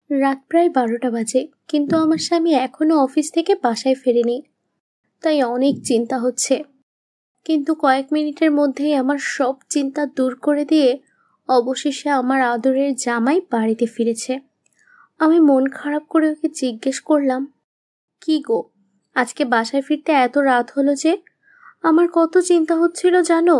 রাত প্রায় 12টা বাজে, কিন্তু আমার স্বামী এখনো অফিস থেকে বাসায় ফেরেনি। তাই অনেক চিন্তা হচ্ছে, কিন্তু কয়েক মিনিটের মধ্যেই আমার সব চিন্তা দূর করে দিয়ে অবশেষে আমার আদরের জামাই বাড়িতে ফিরেছে। আমি মন খারাপ করে ওকে জিজ্ঞেস করলাম, কি গো, আজকে বাসায় ফিরতে এত রাত হলো যে? আমার কত চিন্তা হচ্ছিল জানো।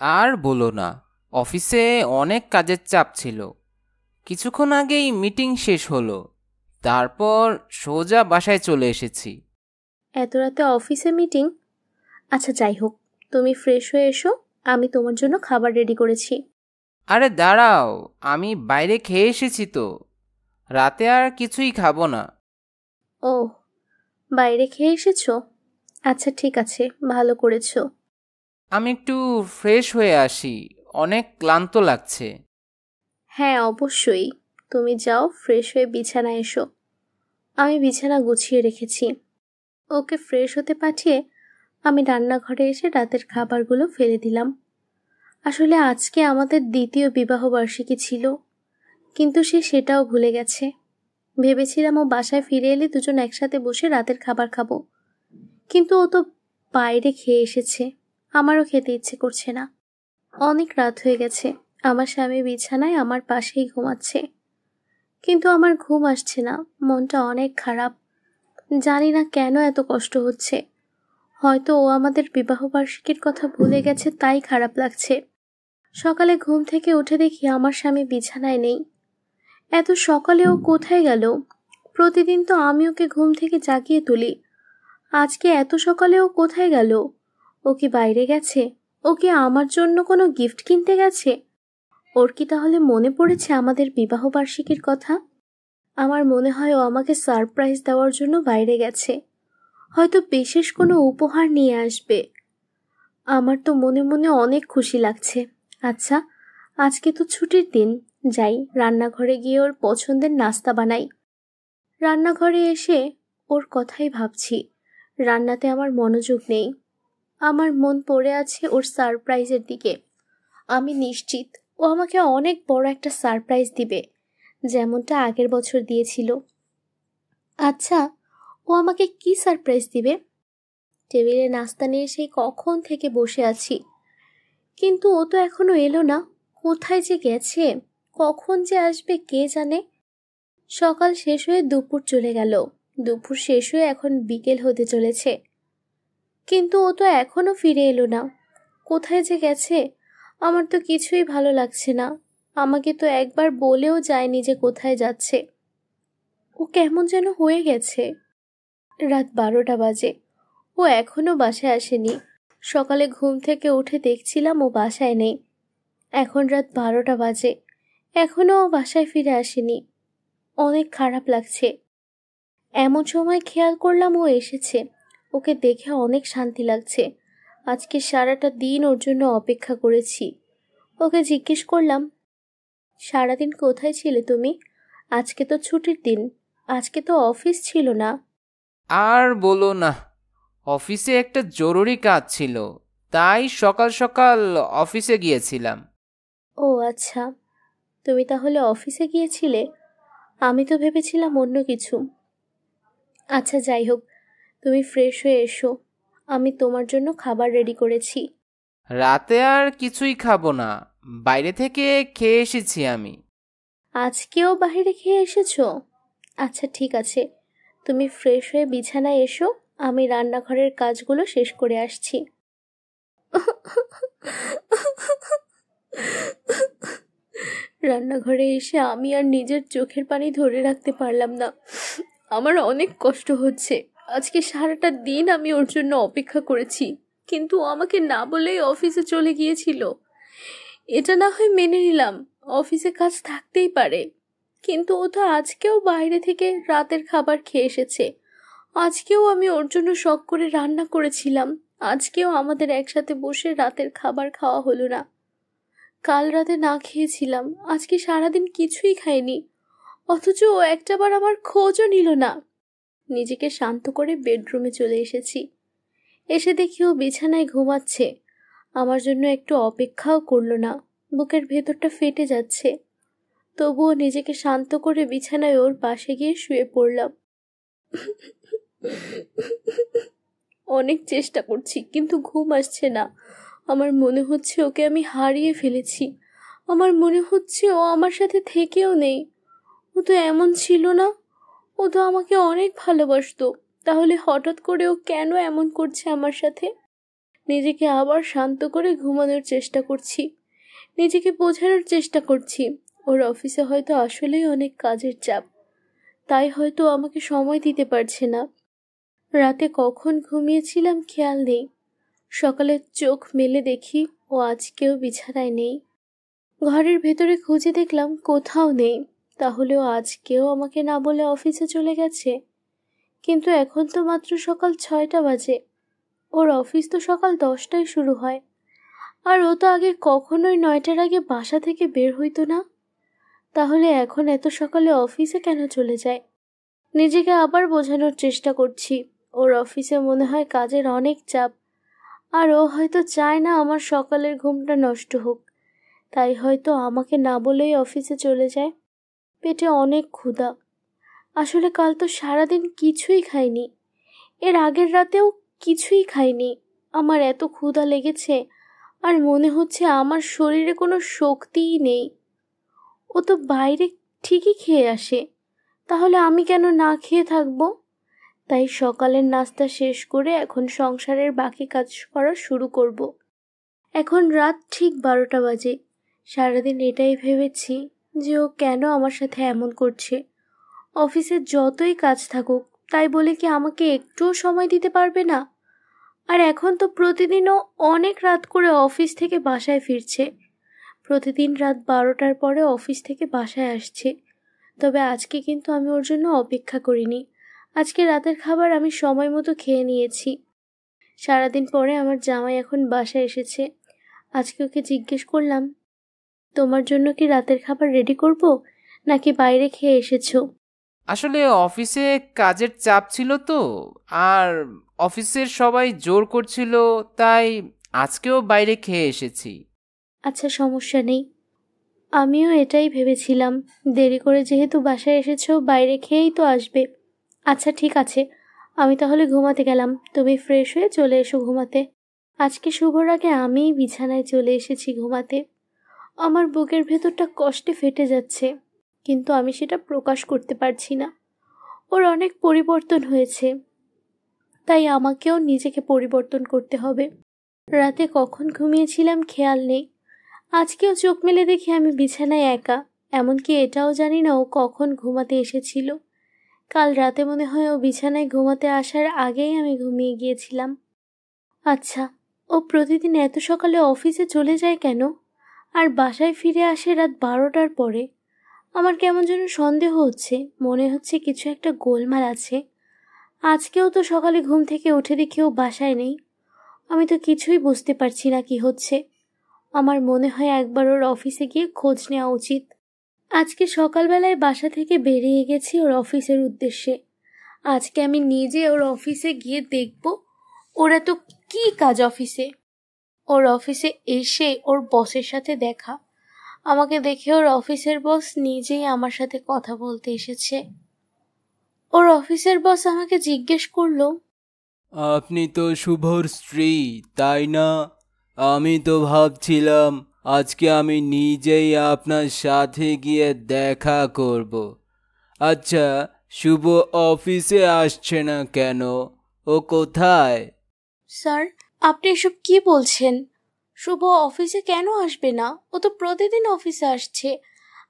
আর বলো না, অফিসে অনেক কাজের চাপ ছিল। কিছুক্ষণ আগেই মিটিং শেষ হলো, তারপর সোজা বাসায় চলে এসেছি। এত রাতে অফিসে মিটিং? আচ্ছা যাই হোক, তুমি ফ্রেশ হয়ে এসো, আমি তোমার জন্য খাবার রেডি করেছি। আরে দাঁড়াও, আমি বাইরে খেয়ে এসেছি তো, রাতে আর কিছুই খাবো না। ও, বাইরে খেয়ে এসেছো? আচ্ছা ঠিক আছে, ভালো করেছো। আমি একটু ফ্রেশ হয়ে আসি, অনেক ক্লান্ত লাগছে। হ্যাঁ অবশ্যই, তুমি যাও ফ্রেশ হয়ে বিছানায় এসো। আমি বিছানা গুছিয়ে রেখেছি। ওকে ফ্রেশ হতে পাঠিয়ে আমি রান্নাঘরে এসে রাতের খাবারগুলো ফেলে দিলাম। আসলে আজকে আমাদের দ্বিতীয় বিবাহ বার্ষিকী ছিল, কিন্তু সে সেটাও ভুলে গেছে। ভেবেছিলাম ও বাসায় ফিরে এলে দুজন একসাথে বসে রাতের খাবার খাবো, কিন্তু ও তো বাইরে খেয়ে এসেছে। আমারও খেতে ইচ্ছে করছে না। অনেক রাত হয়ে গেছে। আমার স্বামী বিছানায় আমার পাশেই ঘুমাচ্ছে, কিন্তু আমার ঘুম আসছে না। মনটা অনেক খারাপ। জানি না কেন এত কষ্ট হচ্ছে। হয়তো ও আমাদের বিবাহবার্ষিকীর কথা ভুলে গেছে, তাই খারাপ লাগছে। সকালে ঘুম থেকে উঠে দেখি আমার স্বামী বিছানায় নেই। এত সকালে ও কোথায় গেল? প্রতিদিন তো আমি ওকে ঘুম থেকে জাগিয়ে তুলি। আজকে এত সকালে ও কোথায় গেল? ও কি বাইরে গেছে? ও কি আমার জন্য কোনো গিফট কিনতে গেছে? ওর কি তাহলে মনে পড়েছে আমাদের বিবাহবার্ষিকীর কথা? আমার মনে হয় ও আমাকে সারপ্রাইজ দেওয়ার জন্য বাইরে গেছে। হয়তো বিশেষ কোনো উপহার নিয়ে আসবে। আমার তো মনে মনে অনেক খুশি লাগছে। আচ্ছা, আজকে তো ছুটির দিন। যাই, রান্নাঘরে গিয়ে ওর পছন্দের নাস্তা বানাই। রান্নাঘরে এসে ওর কথাই ভাবছি। রান্নাতে আমার মনোযোগ নেই। আমার মন পড়ে আছে ওর সারপ্রাইজের দিকে। আমি নিশ্চিত ও আমাকে অনেক বড় একটা সারপ্রাইজ দিবে, যেমনটা আগের বছর দিয়েছিল। আচ্ছা, ও আমাকে কি সারপ্রাইজ দিবে? টেবিলে নাস্তা নিয়ে সেই কখন থেকে বসে আছি, কিন্তু ও তো এখনো এলো না। কোথায় যে গেছে, কখন যে আসবে কে জানে। সকাল শেষ হয়ে দুপুর চলে গেল। দুপুর শেষ হয়ে এখন বিকেল হতে চলেছে, কিন্তু ও তো এখনো ফিরে এলো না। কোথায় যে গেছে, আমার তো কিছুই ভালো লাগছে না। আমাকে তো একবার বলেও যায়নি যে কোথায় যাচ্ছে। ও কেমন যেন হয়ে গেছে। রাত 12টা বাজে, ও এখনো বাসায় আসেনি। সকালে ঘুম থেকে উঠে দেখছিলাম ও বাসায় নেই। এখন রাত 12টা বাজে, এখনো ও বাসায় ফিরে আসেনি। অনেক খারাপ লাগছে। এমন সময় খেয়াল করলাম ও এসেছে। ওকে দেখে অনেক শান্তি লাগছে। আজকে সারাটা দিন ওর জন্য অপেক্ষা করেছি। ওকে জিজ্ঞেস করলাম, সারাদিন কোথায় ছিলে তুমি? আজকে তো ছুটির দিন, আজকে তো অফিস ছিল না। আর বলো না, অফিসে একটা জরুরি কাজ ছিল, তাই সকাল সকাল অফিসে গিয়েছিলাম। ও আচ্ছা, তুমি তাহলে অফিসে গিয়েছিলে। আমি তো ভেবেছিলাম অন্য কিছু। আচ্ছা যাই হোক, তুমি ফ্রেশ হয়ে এসো। আমি তোমার জন্য খাবার রেডি করেছি। রাতে আর কিছুই খাবো না, বাইরে থেকে খেয়ে এসেছি আমি। আজকেও বাইরে খেয়ে এসেছো? আচ্ছা ঠিক আছে, তুমি ফ্রেশ হয়ে বিছানায় এসো। আমি রান্নাঘরের কাজগুলো শেষ করে আসছি। রান্নাঘরে এসে আমি আর নিজের চোখের পানি ধরে রাখতে পারলাম না। আমার অনেক কষ্ট হচ্ছে। আজকে সারাটা দিন আমি ওর জন্য অপেক্ষা করেছি, কিন্তু ও আমাকে না বলেই অফিসে চলে গিয়েছিল। এটা না হয় মেনে নিলাম, অফিসে কাজ থাকতেই পারে, কিন্তু ও তো আজকেও বাইরে থেকে রাতের খাবার খেয়ে এসেছে। আজকেও আমি ওর জন্য শখ করে রান্না করেছিলাম। আজকেও আমাদের একসাথে বসে রাতের খাবার খাওয়া হলো না। কাল রাতে না খেয়েছিলাম, আজকে সারাদিন কিছুই খাইনি। অথচ ও একটাবার আমার খোঁজও নিল না। নিজেকে শান্ত করে বেডরুমে চলে এসেছি। এসে দেখি ও বিছানায় ঘুমাচ্ছে। আমার জন্য একটু অপেক্ষাও করলো না। বুকের ভেতরটা ফেটে যাচ্ছে। তবুও নিজেকে শান্ত করে বিছানায় ওর পাশে গিয়ে শুয়ে পড়লাম। অনেক চেষ্টা করছি কিন্তু ঘুম আসছে না। আমার মনে হচ্ছে ওকে আমি হারিয়ে ফেলেছি। আমার মনে হচ্ছে ও আমার সাথে থেকেও নেই। ও তো এমন ছিল না, ও তো আমাকে অনেক ভালোবাসতো। তাহলে হঠাৎ করে ও কেন এমন করছে আমার সাথে? নিজেকে আবার শান্ত করে ঘুমানোর চেষ্টা করছি, নিজেকে বোঝানোর চেষ্টা করছি ওর অফিসে হয়তো আসলেই অনেক কাজের চাপ, তাই হয়তো আমাকে সময় দিতে পারছে না। রাতে কখন ঘুমিয়েছিলাম খেয়াল নেই। সকালে চোখ মেলে দেখি ও আজকেও বিছানায় নেই। ঘরের ভেতরে খুঁজে দেখলাম কোথাও নেই। তাহলে ও আজকেও আমাকে না বলে অফিসে চলে গেছে। কিন্তু এখন তো মাত্র সকাল 6টা বাজে। ওর অফিস তো সকাল 10টায় শুরু হয়। আর ও তো আগে কখনোই 9টার আগে বাসা থেকে বের হইতো না। তাহলে এখন এত সকালে অফিসে কেন চলে যায়? নিজেকে আবার বোঝানোর চেষ্টা করছি ওর অফিসে মনে হয় কাজের অনেক চাপ, আর ও হয়তো চায় না আমার সকালের ঘুমটা নষ্ট হোক, তাই হয়তো আমাকে না বলেই অফিসে চলে যায়। পেটে অনেক ক্ষুধা। আসলে কাল তো সারাদিন কিছুই খাইনি, এর আগের রাতেও কিছুই খাইনি। আমার এত ক্ষুধা লেগেছে আর মনে হচ্ছে আমার শরীরে কোনো শক্তিই নেই। ও তো বাইরে ঠিকই খেয়ে আসে, তাহলে আমি কেন না খেয়ে থাকবো? তাই সকালের নাস্তা শেষ করে এখন সংসারের বাকি কাজ করা শুরু করব। এখন রাত ঠিক 12টা বাজে। সারাদিন এটাই ভেবেছি যে ও কেন আমার সাথে এমন করছে। অফিসে যতই কাজ থাকুক তাই বলে কি আমাকে একটুও সময় দিতে পারবে না? আর এখন তো প্রতিদিনও অনেক রাত করে অফিস থেকে বাসায় ফিরছে। প্রতিদিন রাত 12টার পরে অফিস থেকে বাসায় আসছে। তবে আজকে কিন্তু আমি ওর জন্য অপেক্ষা করিনি। আজকে রাতের খাবার আমি সময় মতো খেয়ে নিয়েছি। সারাদিন পরে আমার জামাই এখন বাসায় এসেছে। আজকে ওকে জিজ্ঞেস করলাম, তোমার জন্য কি রাতের খাবার রেডি করব, নাকি বাইরে খেয়ে এসেছো? আসলে অফিসে কাজের চাপ ছিল তো, আর অফিসের সবাই জোর করছিল, তাই আজকেও বাইরে খেয়ে এসেছি। আচ্ছা, সমস্যা নেই। আমিও এটাই ভেবেছিলাম, দেরি করে যেহেতু বাসায় এসেছো বাইরে খেয়েই তো আসবে। আচ্ছা ঠিক আছে, আমি তাহলে ঘুমাতে গেলাম। তুমি ফ্রেশ হয়ে চলে এসো ঘুমাতে। আজকে শুভর আগে আমিই বিছানায় চলে এসেছি ঘুমাতে। আমার বুকের ভেতরটা কষ্টে ফেটে যাচ্ছে, কিন্তু আমি সেটা প্রকাশ করতে পারছি না। ওর অনেক পরিবর্তন হয়েছে, তাই আমাকেও নিজেকে পরিবর্তন করতে হবে। রাতে কখন ঘুমিয়েছিলাম খেয়াল নেই। আজকেও চোখ মেলে দেখি আমি বিছানায় একা। এমনকি এটাও জানি না ও কখন ঘুমাতে এসেছিল। কাল রাতে মনে হয় ও বিছানায় ঘুমাতে আসার আগেই আমি ঘুমিয়ে গিয়েছিলাম। আচ্ছা, ও প্রতিদিন এত সকালে অফিসে চলে যায় কেন, আর বাসায় ফিরে আসে রাত 12টার পরে? আমার কেমন যেন সন্দেহ হচ্ছে, মনে হচ্ছে কিছু একটা গোলমাল আছে। আজকেও তো সকালে ঘুম থেকে উঠে দেখি ও বাসায় নেই। আমি তো কিছুই বুঝতে পারছি না কি হচ্ছে। আমার মনে হয় একবার ওর অফিসে গিয়ে খোঁজ নেওয়া উচিত। আজকে সকালবেলায় বাসা থেকে বেরিয়ে গেছি ওর অফিসের উদ্দেশ্যে। আজকে আমি নিজে ওর অফিসে গিয়ে দেখব ওরা তো কি কাজ অফিসে। ওর অফিসে এসে ওর বসের সাথে দেখা। আমাকে দেখে ওর অফিসের বস নিজেই আমার সাথে কথা বলতে এসেছে। ওর অফিসের বস আমাকে জিজ্ঞেস করলো, আপনি তো শুভর স্ত্রী, তাই না? আমি তো ভাবছিলাম আজকে আমি নিজেই আপনার সাথে গিয়ে দেখা করব। আচ্ছা, শুভ অফিসে আসছে না কেন? ও কোথায়? স্যার, আপনি এসব কি বলছেন? শুভ অফিসে কেন আসবে না? ও তো প্রতিদিন অফিসে আসছে।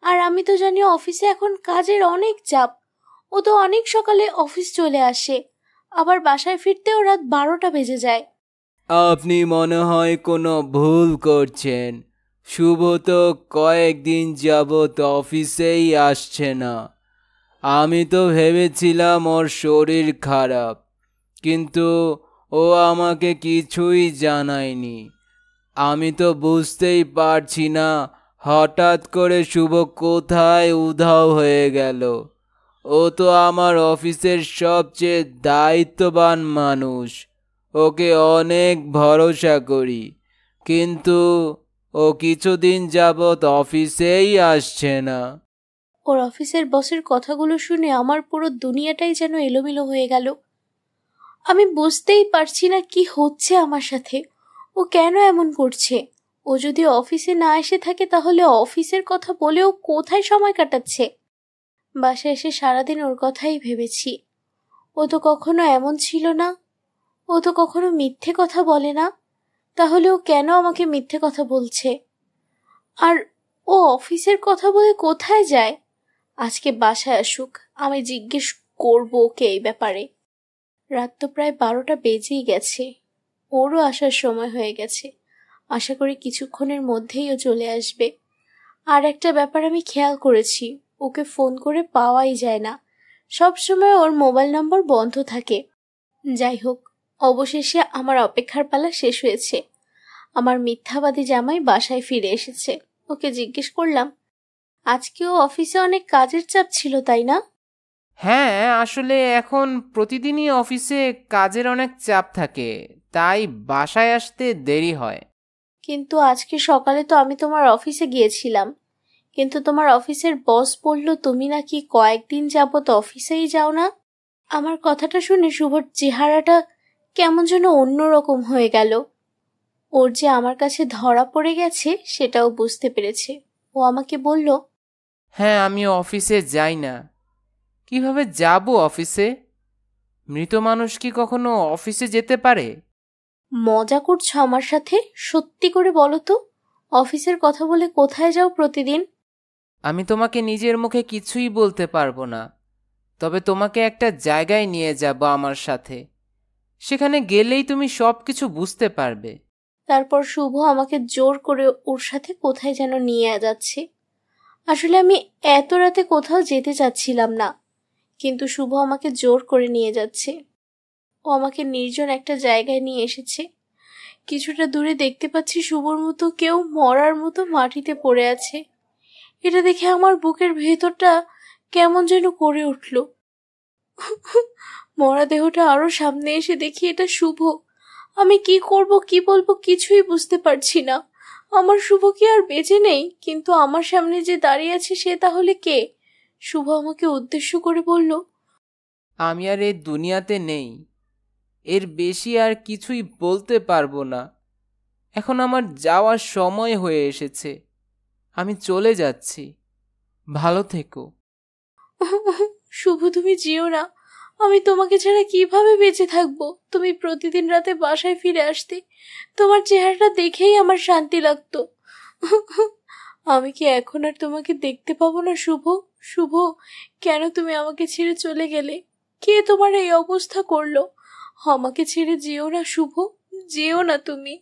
আর আমি তো জানি অফিসে এখন কাজের অনেক চাপ। ও তো অনেক সকালে অফিস চলে আসে, আবার বাসায় ফিরতেও রাত 12টা বেজে যায়। আপনি মনে হয় কোনো ভুল করছেন। শুভ তো কয়েকদিন যাবৎ অফিসেই আসছে না। আমি তো ভেবেছিলাম ওর শরীর খারাপ, কিন্তু ও আমাকে কিছুই জানায়নি। আমি তো বুঝতেই পারছি না হঠাৎ করে শুভ কোথায় উধাও হয়ে গেল। ও তো আমার অফিসের সবচেয়ে দায়িত্ববান মানুষ, ওকে অনেক ভরসা করি, কিন্তু ও কিছুদিন যাবৎ অফিসেই আসছে না। ওর অফিসের বসের কথাগুলো শুনে আমার পুরো দুনিয়াটাই যেন এলোমেলো হয়ে গেল। আমি বুঝতেই পারছি না কি হচ্ছে আমার সাথে। ও কেন এমন করছে? ও যদি অফিসে না এসে থাকে তাহলে অফিসের কথা বলেও কোথায় সময় কাটাচ্ছে? বাসায় এসে সারাদিন ওর কথাই ভেবেছি। ও তো কখনো এমন ছিল না, ও তো কখনো মিথ্যে কথা বলে না, তাহলে ও কেন আমাকে মিথ্যে কথা বলছে? আর ও অফিসের কথা বলে কোথায় যায়? আজকে বাসায় আসুক, আমি জিজ্ঞেস করবো ওকে এই ব্যাপারে। রাত তো প্রায় 12টা বেজেই গেছে, ওরও আসার সময় হয়ে গেছে। আশা করি কিছুক্ষণের মধ্যেই ও চলে আসবে। আর একটা ব্যাপার আমি খেয়াল করেছি, ওকে ফোন করে পাওয়াই যায় না, সব সময় ওর মোবাইল নম্বর বন্ধ থাকে। যাই হোক, অবশেষে আমার অপেক্ষার পালা শেষ হয়েছে। আমার মিথ্যাবাদী জামাই বাসায় ফিরে এসেছে। ওকে জিজ্ঞেস করলাম, আজকেও অফিসে অনেক কাজের চাপ ছিল তাই না? হ্যাঁ, আসলে এখন প্রতিদিনই অফিসে কাজের অনেক চাপ থাকে, তাই বাসায় আসতে দেরি হয়। কিন্তু আজকে সকালে তো আমি তোমার অফিসে গিয়েছিলাম, কিন্তু তোমার অফিসের বস বলল তুমি নাকি কয়েকদিন যাবত অফিসেই যাও না। আমার কথাটা শুনে শুভর চেহারাটা কেমন যেন অন্যরকম হয়ে গেল। ওর যে আমার কাছে ধরা পড়ে গেছে সেটাও বুঝতে পেরেছে। ও আমাকে বলল, হ্যাঁ, আমি অফিসে যাই না। কিভাবে যাব অফিসে? মৃত মানুষ কি কখনো অফিসে যেতে পারে? মজা করছো আমার সাথে? সত্যি করে বলো তো, অফিসের কথা বলে কোথায় যাও প্রতিদিন? আমি তোমাকে নিজের মুখে কিছুই বলতে পারবো না, তবে তোমাকে একটা জায়গায় নিয়ে যাব আমার সাথে। সেখানে গেলেই তুমি সব কিছু বুঝতে পারবে। তারপর শুভ আমাকে জোর করে ওর সাথে কোথায় যেন নিয়ে যাচ্ছে। আসলে আমি এত রাতে কোথাও যেতে চাচ্ছিলাম না, কিন্তু শুভ আমাকে জোর করে নিয়ে যাচ্ছে। ও আমাকে নির্জন একটা জায়গায় নিয়ে এসেছে। কিছুটা দূরে দেখতে পাচ্ছি শুভর মতো কেউ মরার মতো মাটিতে পড়ে আছে। এটা দেখে আমার বুকের ভেতরটা কেমন যেন করে উঠল। মরা দেহটা আরো সামনে এসে দেখি এটা শুভ। আমি কি করব কি বলবো কিছুই বুঝতে পারছি না। আমার শুভ কি আর বেঁচে নেই? কিন্তু আমার সামনে যে দাঁড়িয়ে আছে সে তাহলে কে? শুভ আমাকে উদ্দেশ্য করে বলল, আমি আর এই দুনিয়াতে নেই, এর বেশি আর কিছুই বলতে পারবো না। এখন আমার যাওয়ার সময় হয়ে এসেছে, আমি চলে যাচ্ছি। ভালো থেকো। শুভ তুমি যেও না, আমি তোমাকে ছাড়া কিভাবে বেঁচে থাকবো? তুমি প্রতিদিন রাতে বাসায় ফিরে আসতে, তোমার চেহারাটা দেখেই আমার শান্তি লাগতো। আমি কি এখন আর তোমাকে দেখতে পাবো না শুভ? শুভ, কেন তুমি আমাকে ছেড়ে চলে গেলে? কে তোমার এই অবস্থা করলো? আমাকে ছেড়ে যেও না শুভ, যেও না তুমি।